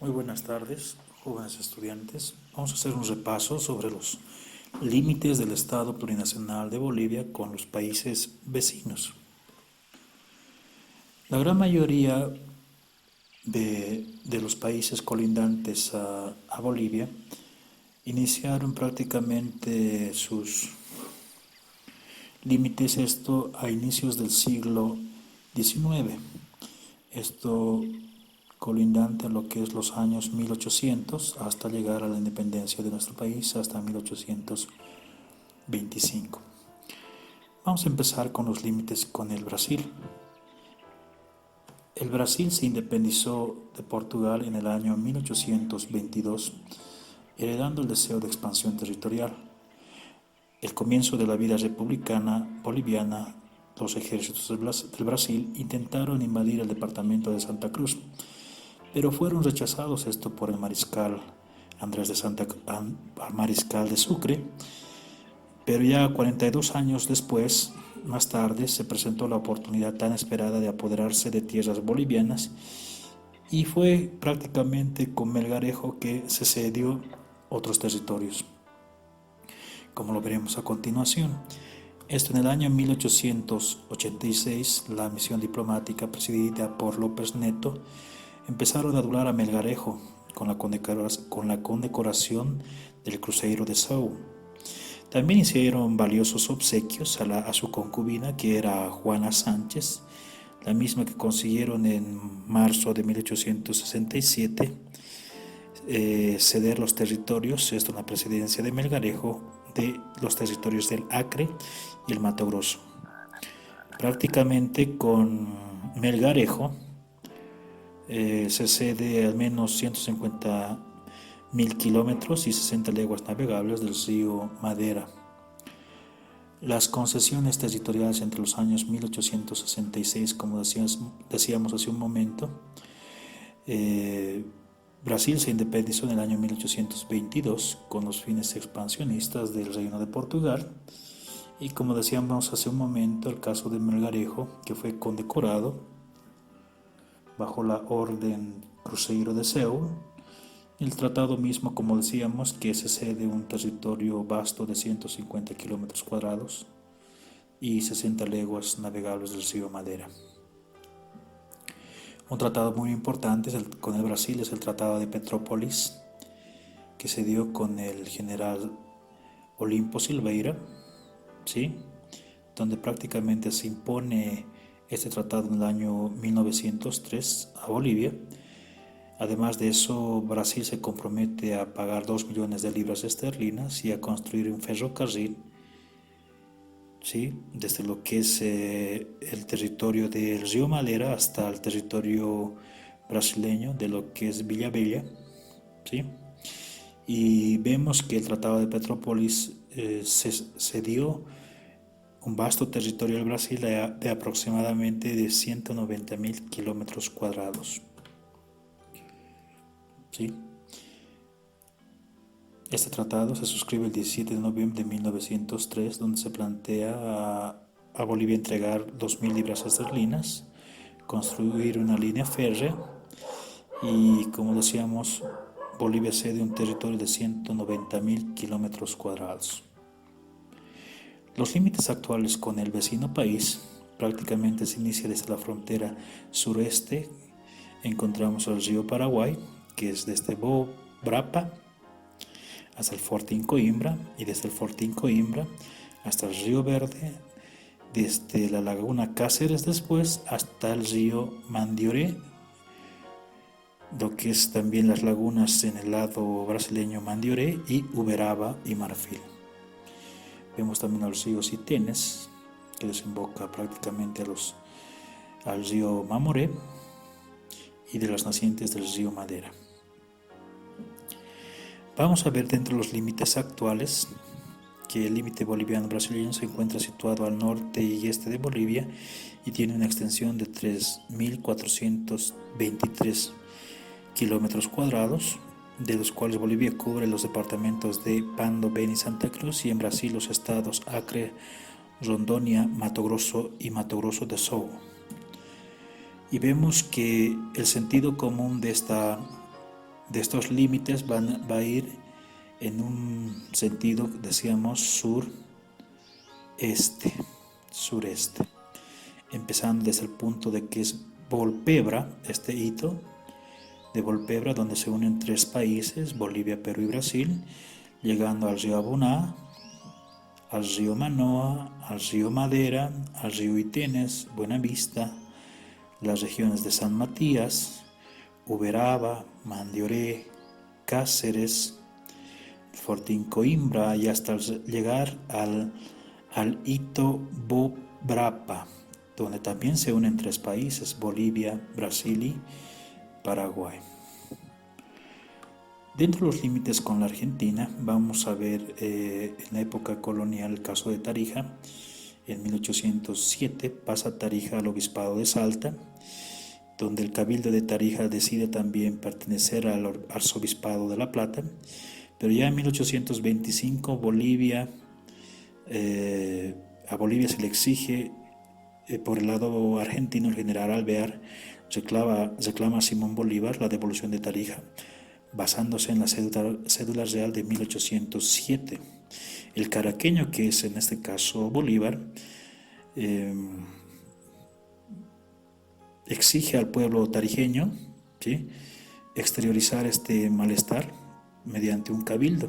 Muy buenas tardes, jóvenes estudiantes. Vamos a hacer un repaso sobre los límites del Estado plurinacional de Bolivia con los países vecinos. La gran mayoría de los países colindantes a Bolivia iniciaron prácticamente sus límites esto a inicios del siglo XIX. Esto colindante a lo que es los años 1800 hasta llegar a la independencia de nuestro país hasta 1825. Vamos a empezar con los límites con el Brasil. El Brasil se independizó de Portugal en el año 1822, heredando el deseo de expansión territorial. El comienzo de la vida republicana boliviana, los ejércitos del Brasil intentaron invadir el departamento de Santa Cruz, pero fueron rechazados esto por el mariscal Andrés de mariscal de Sucre. Pero ya 42 años después, más tarde, se presentó la oportunidad tan esperada de apoderarse de tierras bolivianas y fue prácticamente con Melgarejo que se cedió otros territorios, como lo veremos a continuación. Esto en el año 1886, la misión diplomática presidida por López Neto empezaron a adular a Melgarejo con la condecoración del Cruzeiro de São. También hicieron valiosos obsequios a su concubina, que era Juana Sánchez, la misma que consiguieron en marzo de 1867 ceder los territorios, esto en la presidencia de Melgarejo, de los territorios del Acre y el Mato Grosso. Prácticamente con Melgarejo se cede al menos 150.000 kilómetros y 60 leguas navegables del río Madera. Las concesiones territoriales entre los años 1866, como decíamos hace un momento, Brasil se independizó en el año 1822 con los fines expansionistas del Reino de Portugal y, como decíamos hace un momento, el caso de Melgarejo, que fue condecorado bajo la Orden Cruzeiro de São, el tratado mismo, como decíamos, que se cede un territorio vasto de 150 kilómetros cuadrados y 60 leguas navegables del río Madera. Un tratado muy importante con el Brasil es el Tratado de Petrópolis, que se dio con el general Olimpo Silveira, ¿sí? Donde prácticamente se impone este tratado en el año 1903 a Bolivia. Además de eso, Brasil se compromete a pagar 2 millones de libras esterlinas y a construir un ferrocarril, ¿sí?, desde lo que es el territorio del río Madera hasta el territorio brasileño de lo que es Villa Bella, ¿sí? Y vemos que el Tratado de Petrópolis se dio un vasto territorio del Brasil de aproximadamente de 190.000 kilómetros cuadrados. ¿Sí? Este tratado se suscribe el 17 de noviembre de 1903, donde se plantea a Bolivia entregar 2.000 libras esterlinas, construir una línea férrea y, como decíamos, Bolivia cede un territorio de 190.000 kilómetros cuadrados. Los límites actuales con el vecino país prácticamente se inicia desde la frontera sureste. Encontramos el río Paraguay, que es desde Brapa hasta el Fortín Coimbra, y desde el Fortín Coimbra hasta el río Verde, desde la laguna Cáceres después hasta el río Mandioré, lo que es también las lagunas en el lado brasileño Mandioré y Uberaba y Marfil. Vemos también al río Sitenes, que desemboca prácticamente al río Mamoré, y de las nacientes del río Madera. Vamos a ver dentro de los límites actuales que el límite boliviano-brasileño se encuentra situado al norte y este de Bolivia y tiene una extensión de 3.423 kilómetros cuadrados, de los cuales Bolivia cubre los departamentos de Pando, Beni y Santa Cruz, y en Brasil los estados Acre, Rondônia, Mato Grosso y Mato Grosso do Sul. Y vemos que el sentido común de esta de estos límites va a ir en un sentido, decíamos, sureste, empezando desde el punto de que es Volpebra, este hito de Volpebra, donde se unen tres países, Bolivia, Perú y Brasil, llegando al río Abuná, al río Manoa, al río Madera, al río Itenes, Buenavista, las regiones de San Matías, Uberaba, Mandioré, Cáceres, Fortín Coimbra y hasta llegar al hito Bobrapa, donde también se unen tres países, Bolivia, Brasil y Paraguay. Dentro de los límites con la Argentina, vamos a ver en la época colonial el caso de Tarija. En 1807 pasa Tarija al obispado de Salta, donde el Cabildo de Tarija decide también pertenecer al arzobispado de La Plata, pero ya en 1825 a Bolivia se le exige por el lado argentino. El general Alvear reclama a Simón Bolívar la devolución de Tarija, basándose en la cédula real de 1807. El caraqueño, que es en este caso Bolívar, exige al pueblo tarijeño, ¿sí?, exteriorizar este malestar mediante un cabildo,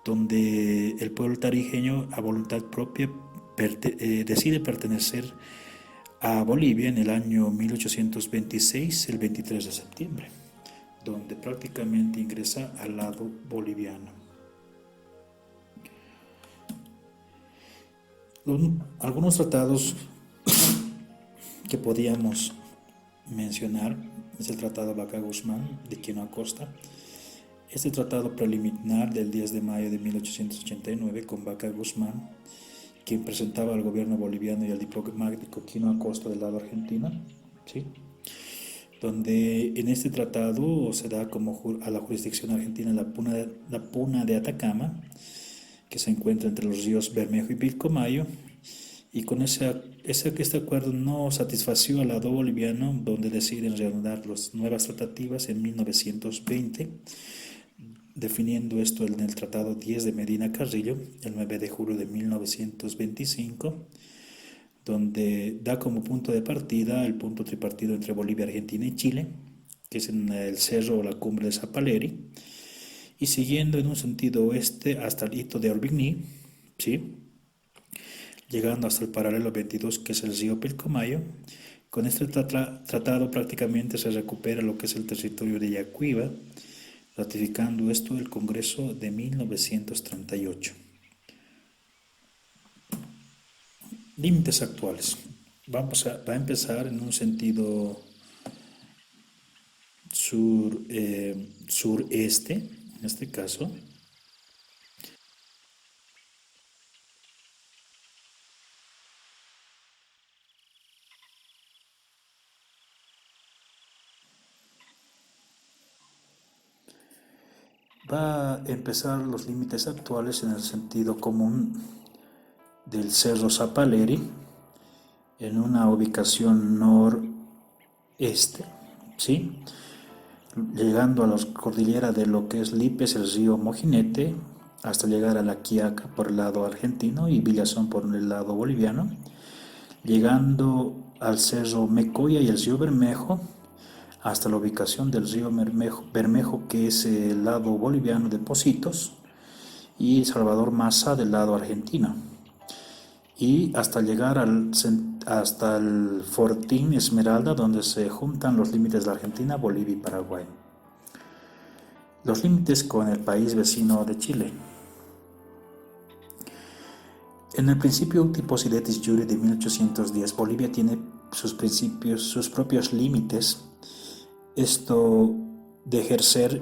donde el pueblo tarijeño a voluntad propia decide pertenecer a Bolivia en el año 1826, el 23 de septiembre, donde prácticamente ingresa al lado boliviano. Algunos tratados que podíamos mencionar es el Tratado Vaca-Guzmán de Quino Acosta. Este tratado preliminar del 10 de mayo de 1889 con Vaca-Guzmán, quien presentaba al gobierno boliviano y al diplomático Quino Acosta del lado argentino, ¿sí?, donde en este tratado se da como a la jurisdicción argentina la puna de Atacama, que se encuentra entre los ríos Bermejo y Pilcomayo, y con este acuerdo no satisfació al lado boliviano, donde deciden reanudar las nuevas tratativas en 1920, definiendo esto en el Tratado 10 de Medina Carrillo, el 9 de julio de 1925, donde da como punto de partida el punto tripartido entre Bolivia, Argentina y Chile, que es en el cerro o la cumbre de Zapaleri, y siguiendo en un sentido oeste hasta el hito de Orbigny, ¿sí?, llegando hasta el paralelo 22, que es el río Pilcomayo. Con este tratado prácticamente se recupera lo que es el territorio de Yacuiba, ratificando esto el Congreso de 1938. Límites actuales. Va a empezar en un sentido sureste, en este caso. Va a empezar los límites actuales en el sentido común del Cerro Zapaleri, en una ubicación noreste, ¿sí?, llegando a la cordillera de lo que es Lipes, el río Mojinete, hasta llegar a La Quiaca por el lado argentino y Villazón por el lado boliviano, llegando al Cerro Mecoya y el río Bermejo, hasta la ubicación del río Bermejo, que es el lado boliviano de Pocitos, y Salvador Massa del lado argentino, y hasta llegar hasta el Fortín Esmeralda, donde se juntan los límites de Argentina, Bolivia y Paraguay. Los límites con el país vecino de Chile. En el principio Uti Possidetis Iure de 1810, Bolivia tiene sus propios límites, esto de ejercer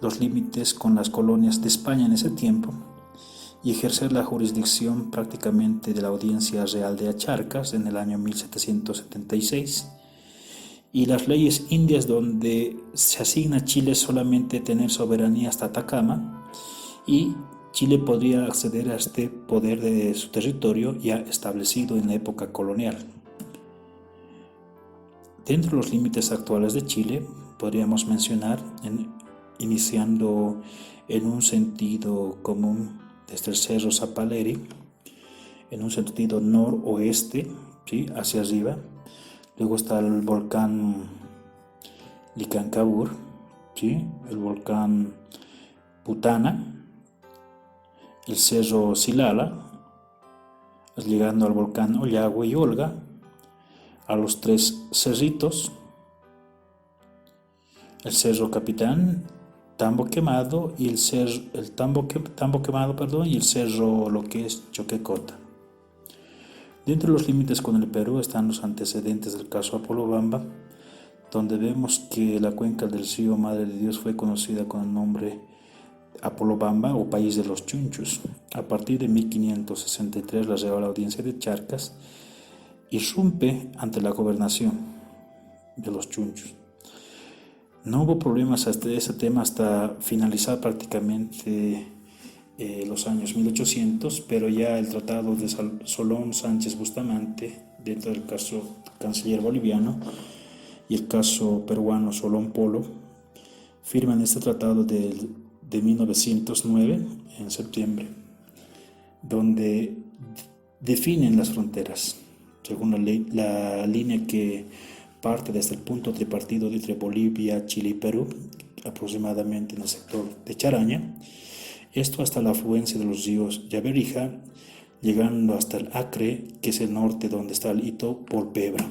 los límites con las colonias de España en ese tiempo, y ejercer la jurisdicción prácticamente de la Audiencia Real de Acharcas en el año 1776, y las leyes indias, donde se asigna a Chile solamente tener soberanía hasta Atacama, y Chile podría acceder a este poder de su territorio ya establecido en la época colonial. Dentro de los límites actuales de Chile podríamos mencionar iniciando en un sentido común desde el Cerro Zapaleri, en un sentido noroeste, ¿sí? Hacia arriba. Luego está el volcán Licancabur, ¿sí? El volcán Putana, el Cerro Silala, llegando al volcán Ollagüe y Olga, a los tres cerritos, el Cerro Capitán, Tambo Quemado y Tambo Quemado, y el Cerro lo que es Choquecota. Dentro de los límites con el Perú están los antecedentes del caso Apolobamba, donde vemos que la cuenca del río Madre de Dios fue conocida con el nombre Apolobamba o País de los Chunchos. A partir de 1563 la Real Audiencia de Charcas irrumpe ante la gobernación de los Chunchos. No hubo problemas hasta ese tema hasta finalizar prácticamente los años 1800, pero ya el tratado de Solón Sánchez Bustamante, dentro del caso canciller boliviano, y el caso peruano Solón Polo, firman este tratado de 1909 en septiembre, donde definen las fronteras según la línea que parte desde el punto tripartido entre Bolivia, Chile y Perú, aproximadamente en el sector de Charaña, esto hasta la afluencia de los ríos Yaberija, llegando hasta el Acre, que es el norte donde está el hito Volpebra.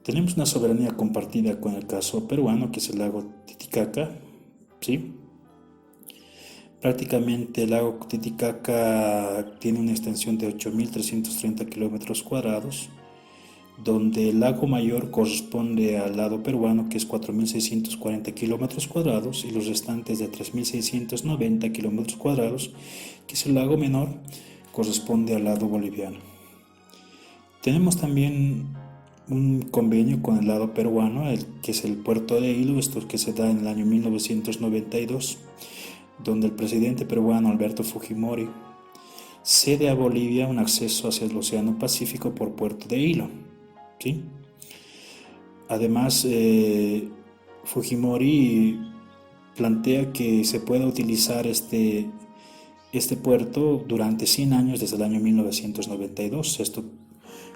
Tenemos una soberanía compartida con el caso peruano, que es el lago Titicaca, ¿sí? Prácticamente el lago Titicaca tiene una extensión de 8.330 kilómetros cuadrados, donde el lago mayor corresponde al lado peruano, que es 4.640 kilómetros cuadrados, y los restantes de 3.690 kilómetros cuadrados, que es el lago menor, corresponde al lado boliviano. Tenemos también un convenio con el lado peruano, que es el puerto de Hilo, esto que se da en el año 1992, donde el presidente peruano Alberto Fujimori cede a Bolivia un acceso hacia el Océano Pacífico por Puerto de Hilo, ¿sí? Además, Fujimori plantea que se pueda utilizar este puerto durante 100 años desde el año 1992, esto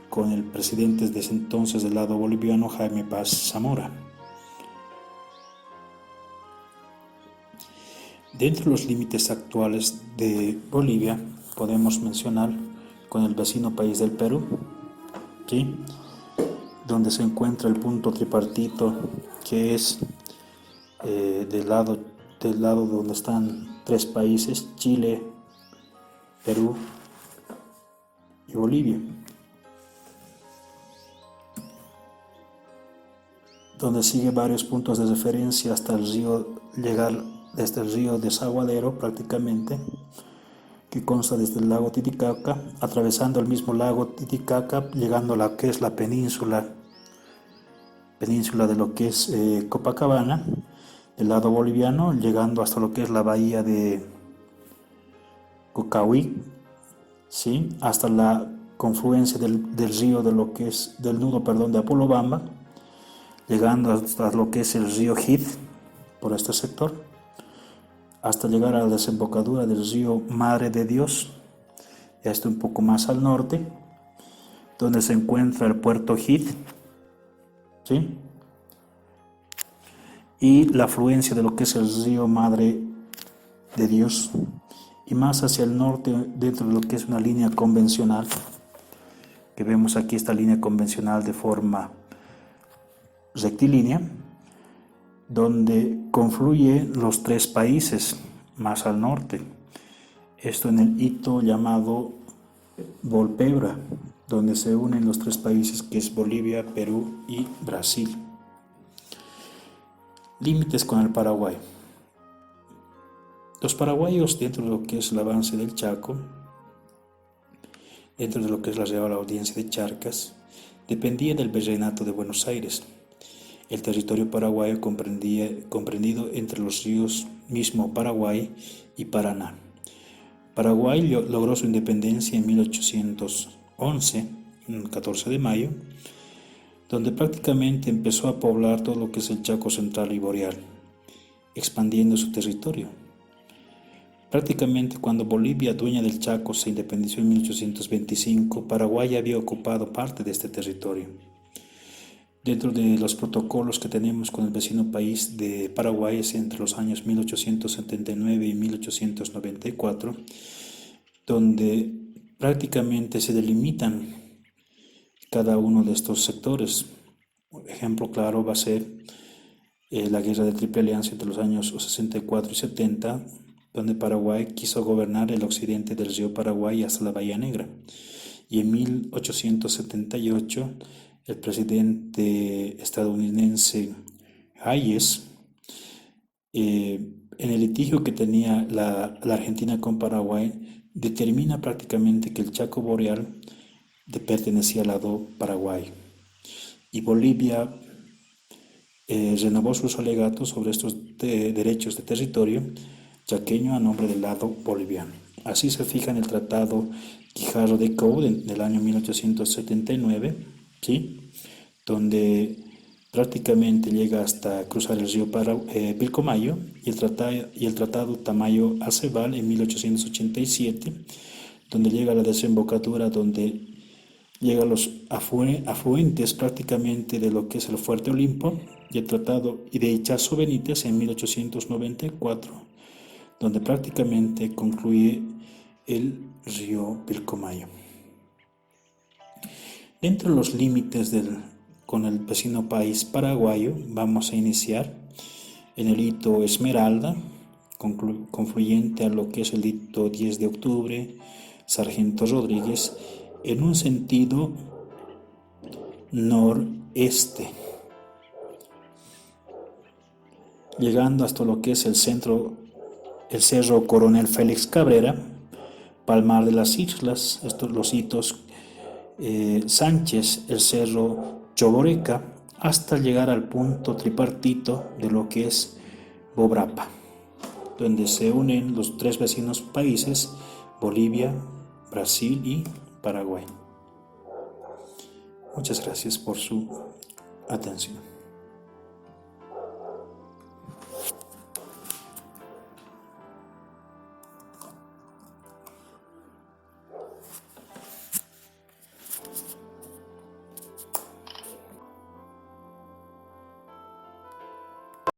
con el presidente desde entonces del lado boliviano, Jaime Paz Zamora. Dentro de los límites actuales de Bolivia, podemos mencionar con el vecino país del Perú, ¿sí? Donde se encuentra el punto tripartito, que es del lado donde están tres países, Chile, Perú y Bolivia, donde sigue varios puntos de referencia hasta el río, llegar desde el río Desaguadero prácticamente, que consta desde el lago Titicaca, atravesando el mismo lago Titicaca, llegando a lo que es la península de lo que es Copacabana, del lado boliviano, llegando hasta lo que es la bahía de Cocahuí, ¿sí? Hasta la confluencia del río de lo que es del nudo, de Apolobamba, llegando hasta lo que es el río Hid por este sector, hasta llegar a la desembocadura del río Madre de Dios, esto un poco más al norte, donde se encuentra el puerto Hid, ¿sí? Y la afluencia de lo que es el río Madre de Dios, y más hacia el norte, dentro de lo que es una línea convencional, que vemos aquí esta línea convencional de forma rectilínea, donde confluyen los tres países más al norte, esto en el hito llamado Volpebra, donde se unen los tres países que es Bolivia, Perú y Brasil. Límites con el Paraguay. Los paraguayos, dentro de lo que es el avance del Chaco, dentro de lo que es la Real Audiencia de Charcas, dependía del Virreinato de Buenos Aires. El territorio paraguayo comprendido entre los ríos mismo Paraguay y Paraná. Paraguay logró su independencia en 1811, el 14 de mayo, donde prácticamente empezó a poblar todo lo que es el Chaco central y boreal. expandiendo su territorio. Prácticamente cuando Bolivia, dueña del Chaco, se independizó en 1825, Paraguay había ocupado parte de este territorio. Dentro de los protocolos que tenemos con el vecino país de Paraguay es entre los años 1879 y 1894, donde prácticamente se delimitan cada uno de estos sectores. Un ejemplo claro va a ser la guerra de Triple Alianza entre los años 64 y 70, donde Paraguay quiso gobernar el occidente del río Paraguay hasta la Bahía Negra. Y en 1878, el presidente estadounidense Hayes, en el litigio que tenía la Argentina con Paraguay, determina prácticamente que el Chaco Boreal pertenecía al lado Paraguay. Y Bolivia renovó sus alegatos sobre estos derechos de territorio chaqueño a nombre del lado boliviano. Así se fija en el Tratado Guijarro de Code del año 1879, ¿sí? Donde prácticamente llega hasta cruzar el río Pilcomayo, y el tratado Tamayo-Acebal en 1887, donde llega a la desembocadura, donde llega a los afluentes prácticamente de lo que es el Fuerte Olimpo, y el Tratado de Ichazo Benítez en 1894, donde prácticamente concluye el río Pilcomayo. Dentro de los límites con el vecino país paraguayo, vamos a iniciar en el hito Esmeralda, confluyente a lo que es el hito 10 de octubre, Sargento Rodríguez, en un sentido noreste, llegando hasta lo que es el Cerro Coronel Félix Cabrera, Palmar de las Islas, los hitos Sánchez, el Cerro Choboreca, hasta llegar al punto tripartito de lo que es Bobrapa, donde se unen los tres vecinos países, Bolivia, Brasil y Paraguay. Muchas gracias por su atención.